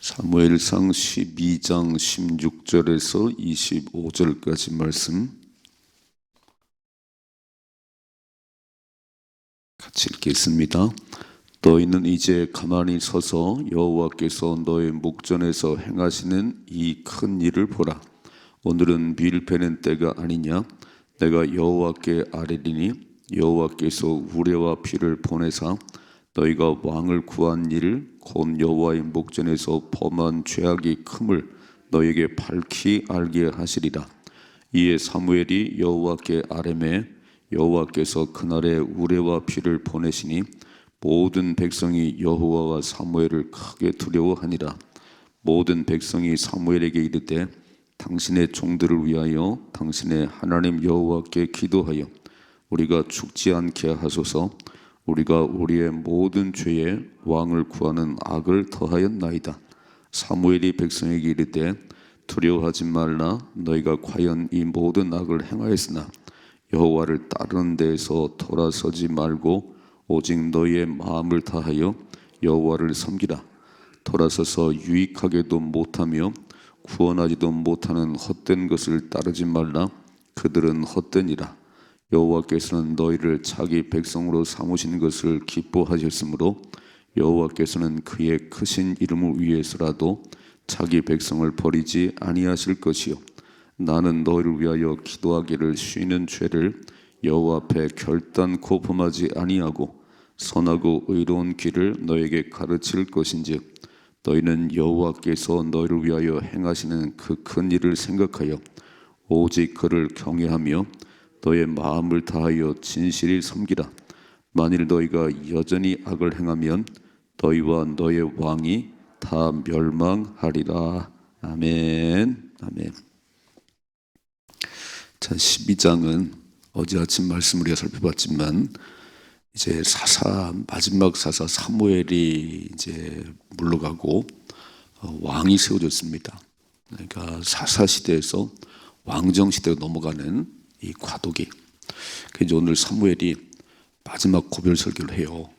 사무엘상 12장 16절에서 25절까지 말씀 같이 읽겠습니다. 너희는 이제 가만히 서서 여호와께서 너희 목전에서 행하시는 이 큰 일을 보라. 오늘은 밀 베는 때가 아니냐. 내가 여호와께 아뢰리니 여호와께서 우레와 피를 보내사 너희가 왕을 구한 일 곧 여호와의 목전에서 범한 죄악이 큼을 너희에게 밝히 알게 하시리라. 이에 사무엘이 여호와께 아뢰매 여호와께서 그날에 우레와 피를 보내시니 모든 백성이 여호와와 사무엘을 크게 두려워하니라. 모든 백성이 사무엘에게 이르되 당신의 종들을 위하여 당신의 하나님 여호와께 기도하여 우리가 죽지 않게 하소서. 우리가 우리의 모든 죄에 왕을 구하는 악을 더하였나이다. 사무엘이 백성에게 이르되 두려워하지 말라. 너희가 과연 이 모든 악을 행하였으나 여호와를 따르는 데에서 돌아서지 말고 오직 너희의 마음을 다하여 여호와를 섬기라. 돌아서서 유익하게도 못하며 구원하지도 못하는 헛된 것을 따르지 말라. 그들은 헛되니라. 여호와께서는 너희를 자기 백성으로 삼으신 것을 기뻐하셨으므로 여호와께서는 그의 크신 이름을 위해서라도 자기 백성을 버리지 아니하실 것이요 나는 너희를 위하여 기도하기를 쉬는 죄를 여호와 앞에 결단코 범하지 아니하고 선하고 의로운 길을 너에게 가르칠 것인즉 너희는 여호와께서 너희를 위하여 행하시는 그 큰 일을 생각하여 오직 그를 경외하며 너의 마음을 다하여 진실히 섬기라. 만일 너희가 여전히 악을 행하면 너희와 너의 왕이 다 멸망하리라. 아멘. 아멘. 자, 12장은 어제 아침 말씀을 우리가 살펴봤지만 이제 마지막 사사 사무엘이 이제 물러가고 왕이 세워졌습니다. 그러니까 사사 시대에서 왕정 시대로 넘어가는 이 과도기. 그래서 오늘 사무엘이 마지막 고별 설교를 해요.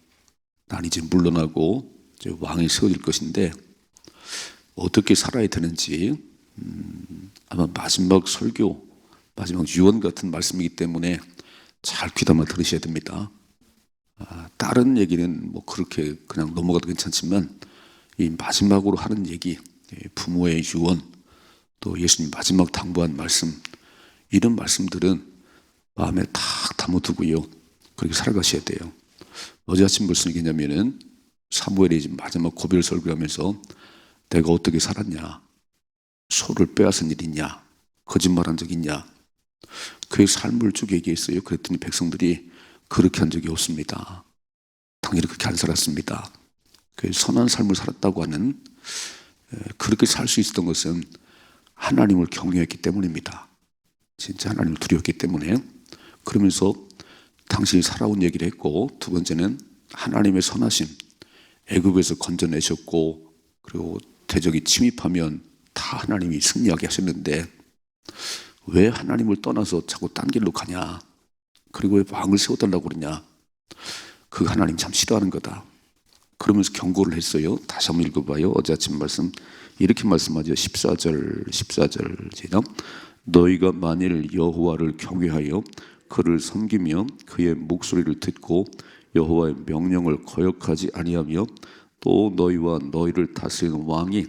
난 이제 물러나고 이제 왕이 세워질 것인데 어떻게 살아야 되는지 아마 마지막 설교, 마지막 유언 같은 말씀이기 때문에 잘 귀담아 들으셔야 됩니다. 다른 얘기는 뭐 그렇게 그냥 넘어가도 괜찮지만 이 마지막으로 하는 얘기, 부모의 유언, 또 예수님 마지막 당부한 말씀, 이런 말씀들은 마음에 탁 담아두고요 그렇게 살아가셔야 돼요. 어제 아침 무슨 얘기냐면은 사무엘이 지금 마지막 고별 설교를 하면서 내가 어떻게 살았냐, 소를 빼앗은 일 있냐, 거짓말한 적 있냐, 그의 삶을 쭉 얘기했어요. 그랬더니 백성들이 그렇게 한 적이 없습니다. 당연히 그렇게 안 살았습니다. 그 선한 삶을 살았다고 하는, 그렇게 살 수 있었던 것은 하나님을 경외했기 때문입니다. 진짜 하나님을 두려웠기 때문에. 그러면서 당신이 살아온 얘기를 했고, 두 번째는 하나님의 선하심, 애굽에서 건져내셨고 그리고 대적이 침입하면 다 하나님이 승리하게 하셨는데 왜 하나님을 떠나서 자꾸 딴 길로 가냐, 그리고 왜 왕을 세워달라고 그러냐, 그 하나님 참 싫어하는 거다. 그러면서 경고를 했어요. 다시 한번 읽어봐요. 어제 아침 말씀 이렇게 말씀하죠. 14절 너희가 만일 여호와를 경외하여 그를 섬기며 그의 목소리를 듣고 여호와의 명령을 거역하지 아니하며 또 너희와 너희를 다스리는 왕이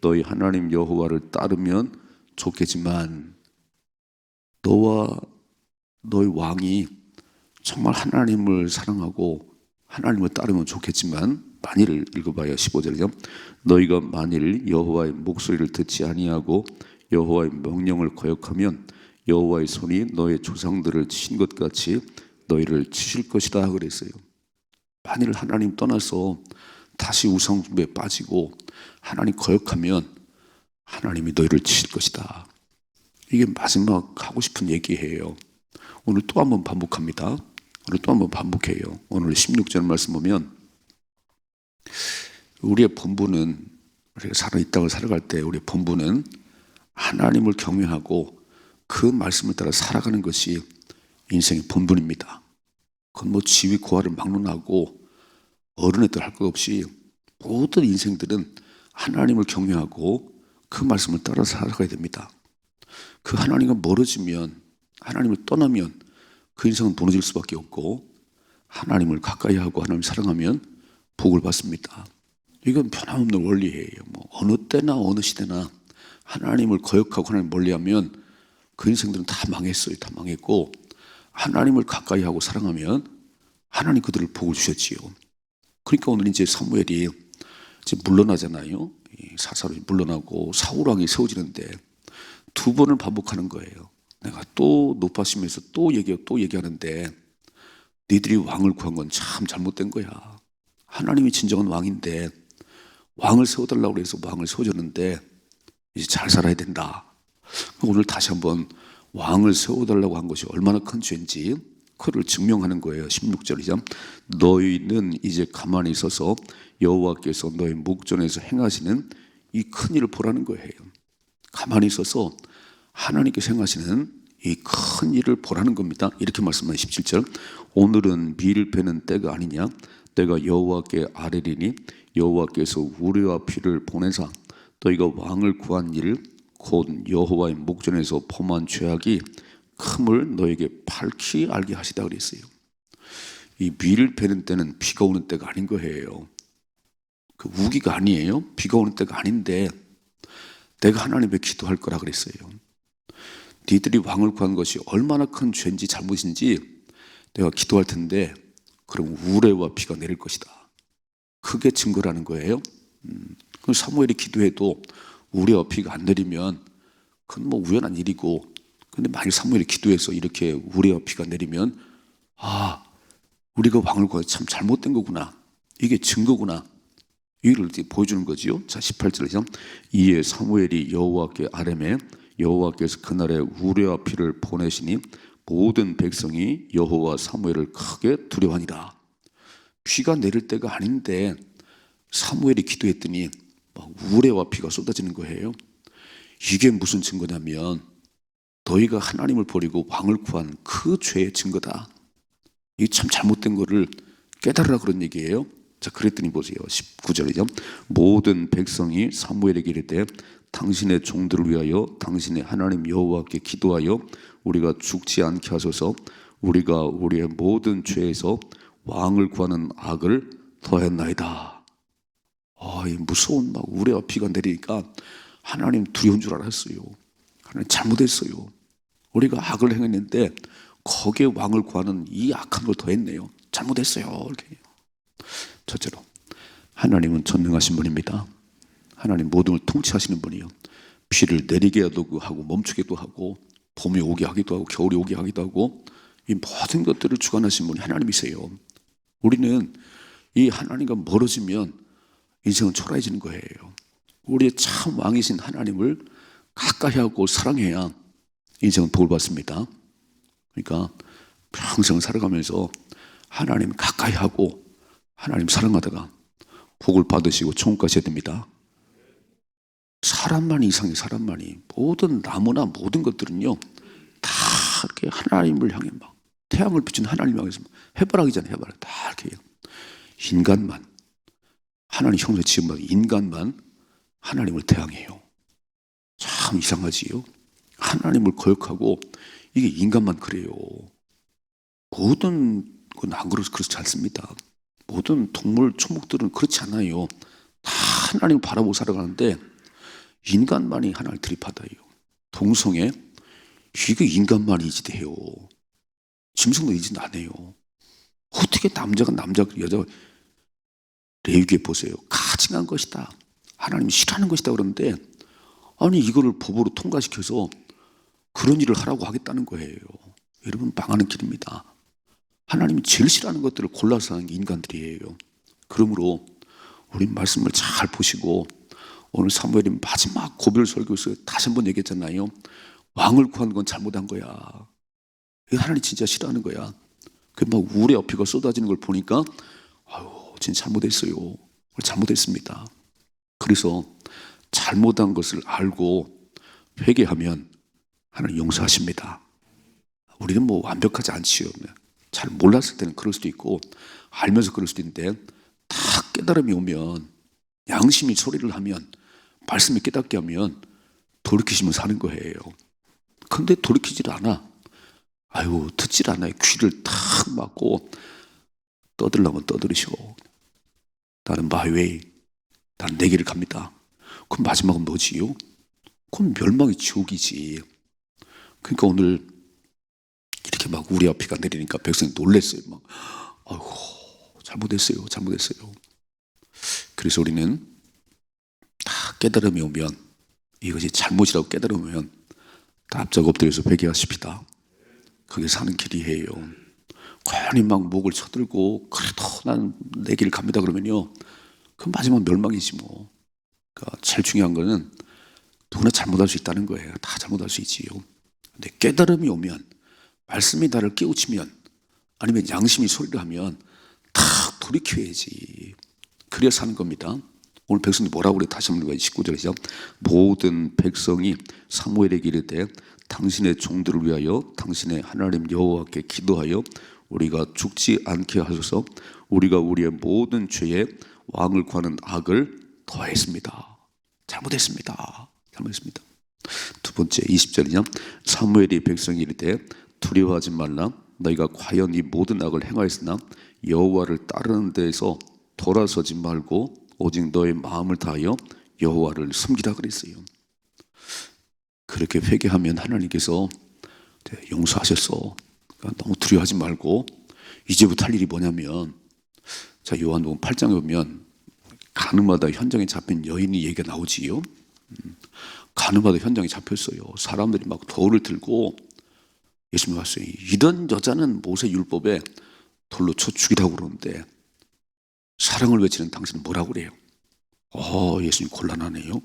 너희 하나님 여호와를 따르면 좋겠지만, 너와 너희 왕이 정말 하나님을 사랑하고 하나님을 따르면 좋겠지만, 만일을 읽어봐요. 15절이요. 너희가 만일 여호와의 목소리를 듣지 아니하고 여호와의 명령을 거역하면 여호와의 손이 너의 조상들을 친 것 같이 너희를 치실 것이다 그랬어요. 만일 하나님 떠나서 다시 우상숭배에 빠지고 하나님 거역하면 하나님이 너희를 치실 것이다. 이게 마지막 하고 싶은 얘기예요. 오늘 또 한번 반복합니다. 오늘 또 한번 반복해요. 오늘 16절 말씀 보면 우리의 본분은, 우리가 이 땅을 살아갈 때 우리의 본분은 하나님을 경외하고 그 말씀을 따라 살아가는 것이 인생의 본분입니다. 그건 뭐 지위 고하를 막론하고 어른애들 할 것 없이 모든 인생들은 하나님을 경외하고 그 말씀을 따라 살아가야 됩니다. 그 하나님과 멀어지면, 하나님을 떠나면 그 인생은 무너질 수밖에 없고, 하나님을 가까이 하고 하나님을 사랑하면 복을 받습니다. 이건 변함없는 원리예요. 어느 때나 어느 시대나 하나님을 거역하고 하나님을 멀리하면 그 인생들은 다 망했어요. 다 망했고, 하나님을 가까이 하고 사랑하면 하나님 그들을 복을 주셨지요. 그러니까 오늘 이제 사무엘이 이제 물러나잖아요. 사사로 물러나고 사울왕이 세워지는데 두 번을 반복하는 거예요. 내가 또 높아지면서 또 얘기하는데 니들이 왕을 구한 건 참 잘못된 거야. 하나님이 진정한 왕인데 왕을 세워달라고 해서 왕을 세워줬는데 이제 잘 살아야 된다. 오늘 다시 한번 왕을 세워달라고 한 것이 얼마나 큰 죄인지 그를 증명하는 거예요. 16절이죠. 너희는 이제 가만히 있어서 여호와께서 너희 목전에서 행하시는 이 큰 일을 보라는 거예요. 가만히 있어서 하나님께서 행하시는 이 큰 일을 보라는 겁니다. 이렇게 말씀하는 17절. 오늘은 밀을 베는 때가 아니냐. 내가 여호와께 아뢰리니 여호와께서 우리와 피를 보내사 너희가 왕을 구한 일 곧 여호와의 목전에서 범한 죄악이 큼을 너에게 밝히 알게 하시다 그랬어요. 이 밀을 베는 때는 비가 오는 때가 아닌 거예요. 그 우기가 아니에요. 비가 오는 때가 아닌데 내가 하나님께 기도할 거라 그랬어요. 니들이 왕을 구한 것이 얼마나 큰 죄인지 잘못인지 내가 기도할 텐데 그럼 우레와 비가 내릴 것이다. 그게 증거라는 거예요. 그럼 사무엘이 기도해도 우레와 비가 안 내리면 그건 우연한 일이고, 근데 만약 사무엘이 기도해서 이렇게 우레와 비가 내리면 우리가 왕을 구해서 참 잘못된 거구나. 이게 증거구나. 이를 보여주는 거지요. 자, 18절이죠. 이에 사무엘이 여호와께 아뢰매 여호와께서 그날에 우레와 피를 보내시니 모든 백성이 여호와 사무엘을 크게 두려워하니라. 비가 내릴 때가 아닌데 사무엘이 기도했더니 막 우레와 피가 쏟아지는 거예요. 이게 무슨 증거냐면 너희가 하나님을 버리고 왕을 구한 그 죄의 증거다. 이게 참 잘못된 거를 깨달으라 그런 얘기예요. 자, 그랬더니 보세요. 19절이죠. 모든 백성이 사무엘에게 이르되 당신의 종들을 위하여 당신의 하나님 여호와께 기도하여 우리가 죽지 않게 하소서. 우리가 우리의 모든 죄에서 왕을 구하는 악을 더했나이다. 이 무서운 막 우레와 비가 내리니까 하나님 두려운 줄 알았어요. 하나님 잘못했어요. 우리가 악을 행했는데 거기에 왕을 구하는 이 악한 걸 더했네요. 잘못했어요. 이렇게. 첫째로 하나님은 전능하신 분입니다. 하나님 모든 걸 통치하시는 분이요. 비를 내리게 하고 멈추기도 하고 봄이 오게 하기도 하고 겨울이 오게 하기도 하고 이 모든 것들을 주관하신 분이 하나님이세요. 우리는 이 하나님과 멀어지면 인생은 초라해지는 거예요. 우리의 참 왕이신 하나님을 가까이 하고 사랑해야 인생은 복을 받습니다. 그러니까 평생 살아가면서 하나님 가까이 하고 하나님 사랑하다가 복을 받으시고 천국 가셔야 됩니다. 사람만이 이상해. 사람만이. 모든 나무나 모든 것들은요 다 이렇게 하나님을 향해 막 태양을 비추는 하나님 향해서 해바라기잖아요. 해바라기 다 이렇게. 인간만 하나님 형상 지은 인간만 하나님을 대항해요. 참 이상하지요. 하나님을 거역하고 이게 인간만 그래요. 모든 건 안 그렇지 않습니다. 모든 동물, 초목들은 그렇지 않아요. 다 하나님을 바라보고 살아가는데 인간만이 하나님을 들이받아요. 동성애 이게 인간만이 이지돼요. 짐승도 이지 안 해요. 어떻게 남자가 여자가 레위기에 보세요. 가증한 것이다. 하나님이 싫어하는 것이다 그러는데 아니 이거를 법으로 통과시켜서 그런 일을 하라고 하겠다는 거예요. 여러분 망하는 길입니다. 하나님이 제일 싫어하는 것들을 골라서 하는 게 인간들이에요. 그러므로 우리 말씀을 잘 보시고 오늘 사무엘이 마지막 고별 설교에서 다시 한번 얘기했잖아요. 왕을 구한 건 잘못한 거야. 하나님 진짜 싫어하는 거야. 그 막 우레와 피가 쏟아지는 걸 보니까 진짜 잘못했어요. 잘못했습니다. 그래서 잘못한 것을 알고 회개하면 하나님 용서하십니다. 우리는 완벽하지 않지요. 잘 몰랐을 때는 그럴 수도 있고 알면서 그럴 수도 있는데 다 깨달음이 오면 양심이 소리를 하면, 말씀이 깨닫게 하면 돌이키시면 사는 거예요. 근데 돌이키질 않아. 아유, 듣질 않아요. 귀를 탁 막고 떠들려면 떠들으시오. 나는 마이웨이, 나는 내 길을 갑니다. 그럼 마지막은 뭐지요? 그럼 멸망의 지옥이지. 그러니까 오늘 이렇게 막 우리 앞이가 내리니까 백성이 놀랬어요. 막, 아이고, 잘못했어요. 그래서 우리는 다 깨달음이 오면, 이것이 잘못이라고 깨달으면 다 앞자고 엎드려서 회개하십시다. 그게 사는 길이에요. 괜히 막 목을 쳐들고 그래도 난 내 길 갑니다 그러면요, 그럼 마지막 멸망이지 뭐. 그러니까 제일 중요한 거는 누구나 잘못할 수 있다는 거예요. 다 잘못할 수 있지요. 근데 깨달음이 오면, 말씀이 나를 깨우치면, 아니면 양심이 소리를 하면 탁 돌이켜야지. 그래야 사는 겁니다. 오늘 백성이 뭐라고 그래? 다시 한번 읽어요. 19절이죠. 모든 백성이 사무엘에게 이르되 당신의 종들을 위하여 당신의 하나님 여호와께 기도하여 우리가 죽지 않게 하소서. 우리가 우리의 모든 죄에 왕을 구하는 악을 더했습니다. 잘못했습니다. 두 번째 20절이죠. 사무엘이 백성이 이르되 두려워하지 말라. 너희가 과연 이 모든 악을 행하였으나 여호와를 따르는 데에서 돌아서지 말고 오직 너의 마음을 다하여 여호와를 섬기라 그랬어요. 그렇게 회개하면 하나님께서 용서하셨어. 그러니까 너무 두려워하지 말고 이제부터 할 일이 뭐냐면, 자, 요한복음 8장에 보면 가늠하다 현장에 잡힌 여인이 얘기가 나오지요. 가늠하다 현장에 잡혔어요. 사람들이 막 돌을 들고 예수님 왔어요. 이런 여자는 모세 율법에 돌로 쳐 죽이라고 그러는데 사랑을 외치는 당신은 뭐라고 그래요? 예수님 곤란하네요.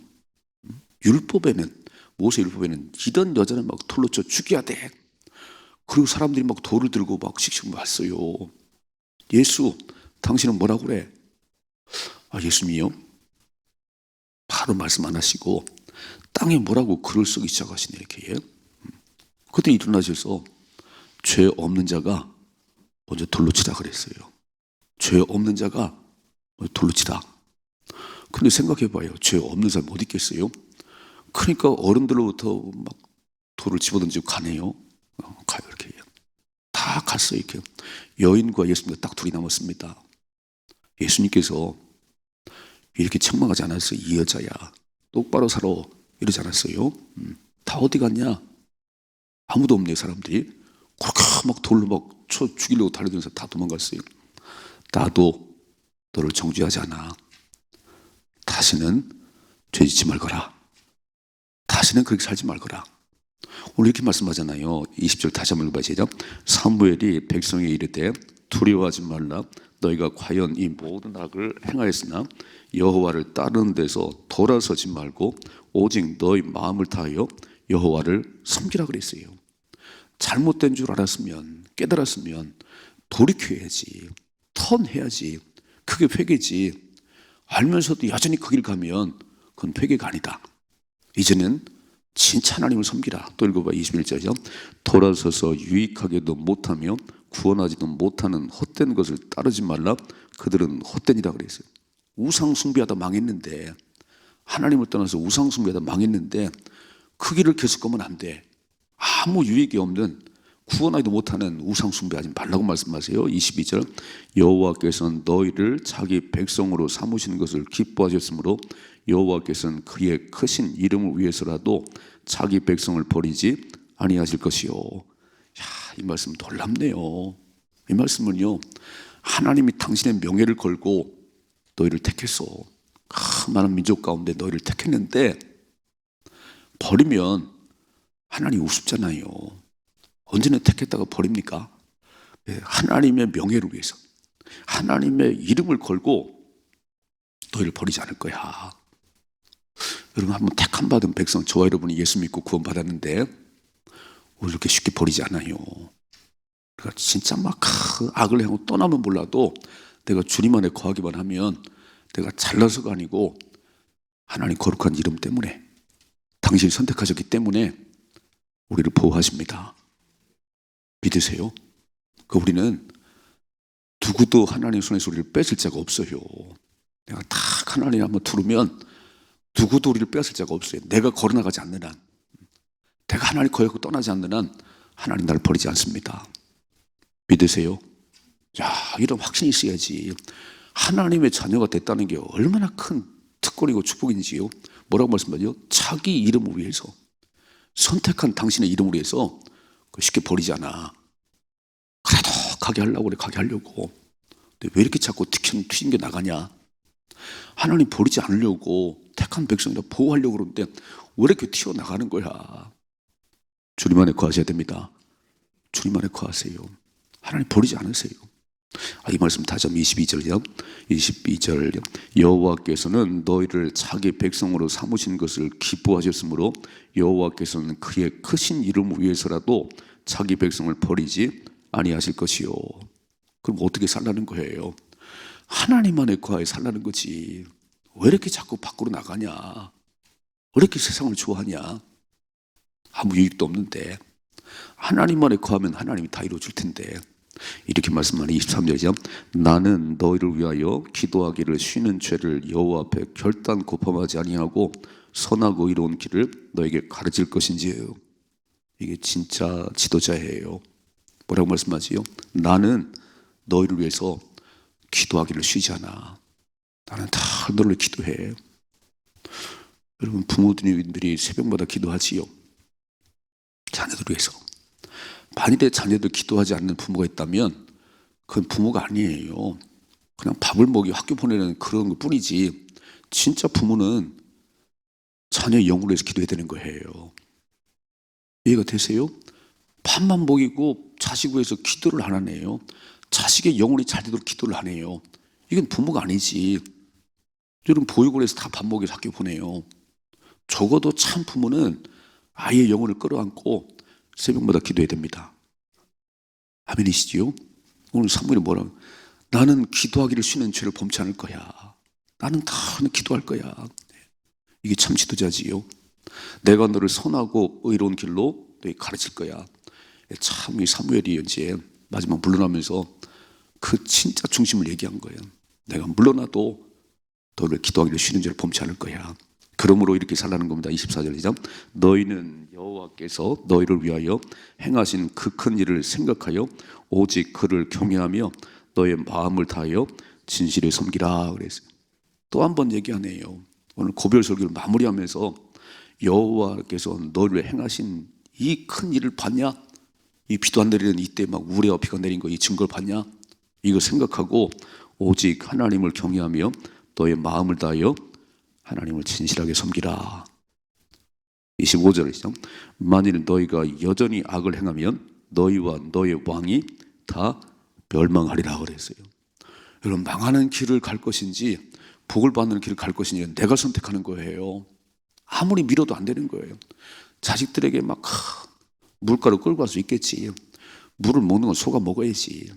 율법에는, 모세 율법에는 이런 여자는 막 돌로 쳐 죽여야 돼. 그리고 사람들이 막 돌을 들고 막 씩씩 왔어요. 예수, 당신은 뭐라고 그래? 예수님이요? 바로 말씀 안 하시고 땅에 뭐라고 글을 쓰기 시작하시네. 이렇게. 그때 일어나셔서 죄 없는 자가 먼저 돌로 치라 그랬어요. 죄 없는 자가 돌로 치라. 근데 생각해봐요. 죄 없는 사람 어디 있겠어요? 그러니까 어른들로부터 막 돌을 집어던지고 가네요. 가요. 이렇게 다 갔어요. 이렇게 여인과 예수님과 딱 둘이 남았습니다. 예수님께서 이렇게 책망하지 않았어요. 이 여자야, 똑바로 살아, 이러지 않았어요. 다 어디 갔냐? 아무도 없네. 사람들이 그렇게 막 돌로 막 쳐 죽이려고 달려들면서 다 도망갔어요. 나도 너를 정죄하지 않아. 다시는 죄 짓지 말거라. 다시는 그렇게 살지 말거라. 오늘 이렇게 말씀하잖아요. 20절 다시 한번 읽어봐요. 시작. 사무엘이 백성에게 이르되 두려워하지 말라. 너희가 과연 이 모든 악을 행하였으나 여호와를 따르는 데서 돌아서지 말고 오직 너희 마음을 다하여 여호와를 섬기라 그랬어요. 잘못된 줄 알았으면, 깨달았으면 돌이켜야지, 턴해야지. 그게 회개지. 알면서도 여전히 그 길 가면 그건 회개가 아니다. 이제는 진짜 하나님을 섬기라. 또 읽어봐. 21절이죠. 돌아서서 유익하게도 못하며 구원하지도 못하는 헛된 것을 따르지 말라. 그들은 헛된이라 그랬어요. 우상 숭배하다 망했는데, 하나님을 떠나서 우상 숭배하다 망했는데 그 길을 계속 가면 안 돼. 아무 유익이 없는, 구원하지도 못하는 우상 숭배하지 말라고 말씀하세요. 22절. 여호와께서는 너희를 자기 백성으로 삼으시는 것을 기뻐하셨으므로 여호와께서는 그의 크신 이름을 위해서라도 자기 백성을 버리지 아니하실 것이요. 이 말씀 놀랍네요. 이 말씀은요, 하나님이 당신의 명예를 걸고 너희를 택했어. 많은 민족 가운데 너희를 택했는데 버리면 하나님 우습잖아요. 언제나 택했다가 버립니까? 하나님의 명예를 위해서, 하나님의 이름을 걸고 너희를 버리지 않을 거야. 여러분, 한번 택함 받은 백성, 저와 여러분이 예수 믿고 구원 받았는데 우리 이렇게 쉽게 버리지 않아요. 그러니까 진짜 막 악을 행하고 떠나면 몰라도 내가 주님 안에 거하기만 하면 내가 잘나서가 아니고 하나님 거룩한 이름 때문에, 당신이 선택하셨기 때문에 우리를 보호하십니다. 믿으세요? 우리는 누구도 하나님의 손에서 우리를 뺏을 자가 없어요. 내가 딱 하나님 한번 두르면 누구도 우리를 빼앗을 자가 없어요. 내가 걸어나가지 않는 한, 내가 하나님 거역고 떠나지 않는 한 하나님 나를 버리지 않습니다. 믿으세요? 야, 이런 확신이 있어야지. 하나님의 자녀가 됐다는 게 얼마나 큰 특권이고 축복인지요. 뭐라고 말씀하죠? 자기 이름을 위해서, 선택한 당신의 이름을 위해서 쉽게 버리지 않아. 그래도 가게 하려고 그래, 가게 하려고. 근데 왜 이렇게 자꾸 튀겨 나가냐? 하나님 버리지 않으려고 택한 백성이라 보호하려고 그러는데 왜 이렇게 튀어나가는 거야? 주님 안에 거하셔야 됩니다. 주님 안에 거하세요. 하나님 버리지 않으세요. 이 말씀 다시 한번 22절 여호와께서는 너희를 자기 백성으로 삼으신 것을 기뻐하셨으므로 여호와께서는 그의 크신 이름을 위해서라도 자기 백성을 버리지 아니하실 것이요. 그럼 어떻게 살라는 거예요? 하나님 안에 거하여 살라는 거지. 왜 이렇게 자꾸 밖으로 나가냐? 왜 이렇게 세상을 좋아하냐? 아무 유익도 없는데. 하나님 안에 거하면 하나님이 다 이루어줄 텐데. 이렇게 말씀하는 23절이죠. 나는 너희를 위하여 기도하기를 쉬는 죄를 여호와 앞에 결단코 범하지 아니하고 선하고 의로운 길을 너에게 가르칠 것인지요. 이게 진짜 지도자예요. 뭐라고 말씀하지요? 나는 너희를 위해서 기도하기를 쉬지 않아. 나는 다 너를 기도해. 여러분, 부모님들이 새벽마다 기도하지요. 자녀들 위해서. 만일에 자녀들 기도하지 않는 부모가 있다면 그건 부모가 아니에요. 그냥 밥을 먹이 학교 보내는 그런 것 뿐이지, 진짜 부모는 자녀의 영혼을 위해서 기도해야 되는 거예요. 이해가 되세요? 밥만 먹이고 자식 위해서 기도를 안 하네요. 자식의 영혼이 잘 되도록 기도를 안 해요. 이건 부모가 아니지. 여러분, 보육원에서 다 밥 먹여서 학교 보내요. 적어도 참 부모는 아이의 영혼을 끌어안고 새벽마다 기도해야 됩니다. 아멘이시지요? 오늘 사무엘이 뭐라고? 나는 기도하기를 쉬는 죄를 범치 않을 거야. 나는 다 기도할 거야. 이게 참 지도자지요. 내가 너를 선하고 의로운 길로 너희 가르칠 거야. 참 이 사무엘이 이제 마지막 물러나면서 그 진짜 중심을 얘기한 거예요. 내가 물러나도 너를 기도하기를 쉬는 죄를 범치 않을 거야. 그러므로 이렇게 살라는 겁니다. 24절이죠. 너희는 여호와께서 너희를 위하여 행하신 그 큰 일을 생각하여 오직 그를 경외하며 너의 마음을 다하여 진실에 섬기라 그랬어요. 또 한 번 얘기하네요. 오늘 고별 설교를 마무리하면서 여호와께서 너를 행하신 이 큰 일을 봤냐? 이 비도 안 내리는 이때 막 우레와 비가 내린 거 이 증거를 봤냐? 이거 생각하고 오직 하나님을 경외하며 너의 마음을 다하여 하나님을 진실하게 섬기라. 25절이죠. 만일 너희가 여전히 악을 행하면 너희와 너의 왕이 다 멸망하리라 그랬어요. 여러분, 망하는 길을 갈 것인지 복을 받는 길을 갈 것인지 내가 선택하는 거예요. 아무리 밀어도 안 되는 거예요. 자식들에게 막 물가루 끌고 갈 수 있겠지. 물을 먹는 건 소가 먹어야지.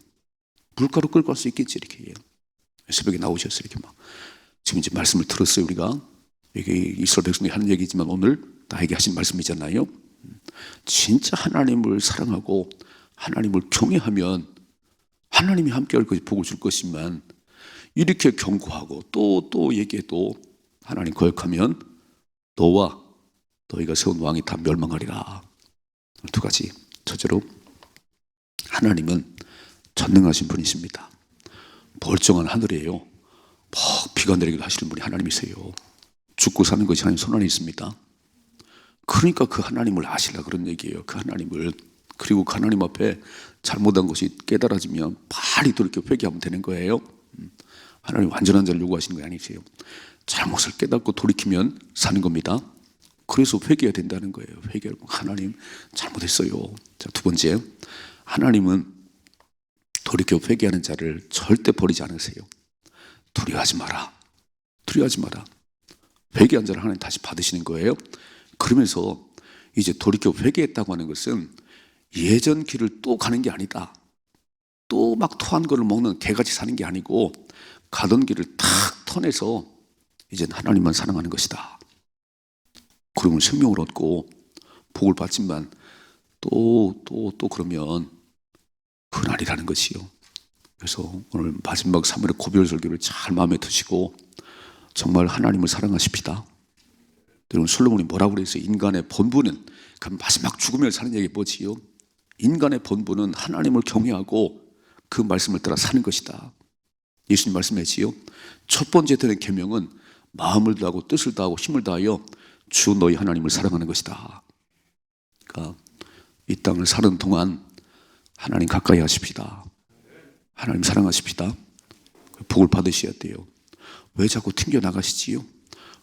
물가루 끌고 갈 수 있겠지. 이렇게 새벽에 나오셨어요. 이렇게 막 지금 이제 말씀을 들었어요. 우리가 이게 이스라엘 백성이 하는 얘기지만 오늘 나에게 하신 말씀이잖아요. 진짜 하나님을 사랑하고 하나님을 경외하면 하나님이 함께할 것이 복을 줄 것이지만 이렇게 경고하고 또 얘기해도 하나님 거역하면 너와 너희가 세운 왕이 다 멸망하리라. 두 가지. 첫째로 하나님은 전능하신 분이십니다. 멀쩡한 하늘이에요. 막 비가 내리기도 하시는 분이 하나님이세요. 죽고 사는 것이 하나님 손 안에 있습니다. 그러니까 그 하나님을 아시라 그런 얘기예요. 그 하나님을. 그리고 그 하나님 앞에 잘못한 것이 깨달아지면 빨리 돌이켜 회개하면 되는 거예요. 하나님 완전한 자를 요구하시는 거 아니세요. 잘못을 깨닫고 돌이키면 사는 겁니다. 그래서 회개해야 된다는 거예요. 회개하고 하나님 잘못했어요. 자, 두 번째, 하나님은 돌이켜 회개하는 자를 절대 버리지 않으세요. 두려워하지 마라. 두려워하지 마라. 회개한 자를 하나님 다시 받으시는 거예요. 그러면서 이제 돌이켜 회개했다고 하는 것은 예전 길을 또 가는 게 아니다. 또 막 토한 거를 먹는 개같이 사는 게 아니고 가던 길을 탁 터내서 이제 하나님만 사랑하는 것이다. 그러면 생명을 얻고 복을 받지만 또 그러면 그날이라는 것이요. 그래서 오늘 마지막 3월의 고별 설교를 잘 마음에 드시고 정말 하나님을 사랑하십시다. 여러분, 솔로몬이 뭐라고 그랬어요? 인간의 본분은, 그 마지막 죽음을 사는 얘기 뭐지요? 인간의 본분은 하나님을 경외하고 그 말씀을 따라 사는 것이다. 예수님 말씀하시지요. 첫 번째 되는 계명은 마음을 다하고 뜻을 다하고 힘을 다하여 주 너희 하나님을 사랑하는 것이다. 그러니까 이 땅을 사는 동안 하나님 가까이 하십시다. 하나님 사랑하십시다. 복을 받으셔야 돼요. 왜 자꾸 튕겨나가시지요?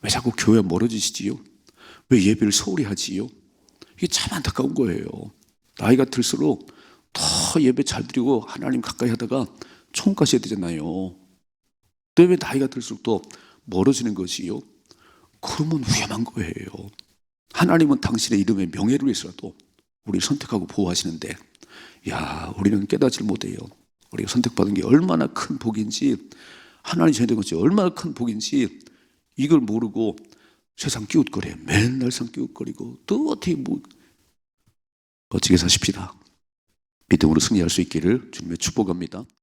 왜 자꾸 교회 멀어지시지요? 왜 예배를 소홀히 하지요? 이게 참 안타까운 거예요. 나이가 들수록 더 예배 잘 드리고 하나님 가까이 하다가 총 가셔야 되잖아요. 왜 나이가 들수록 더 멀어지는 것이요? 그러면 위험한 거예요. 하나님은 당신의 이름의 명예를 위해서라도 우리를 선택하고 보호하시는데, 우리는 깨닫지 못해요. 우리가 선택받은 게 얼마나 큰 복인지, 하나님 전해된 것이 얼마나 큰 복인지 이걸 모르고 세상 끼웃거려요. 맨날 상 끼웃거리고 또 어떻게 멋지게 사십시다. 믿음으로 승리할 수 있기를 주님의 축복합니다.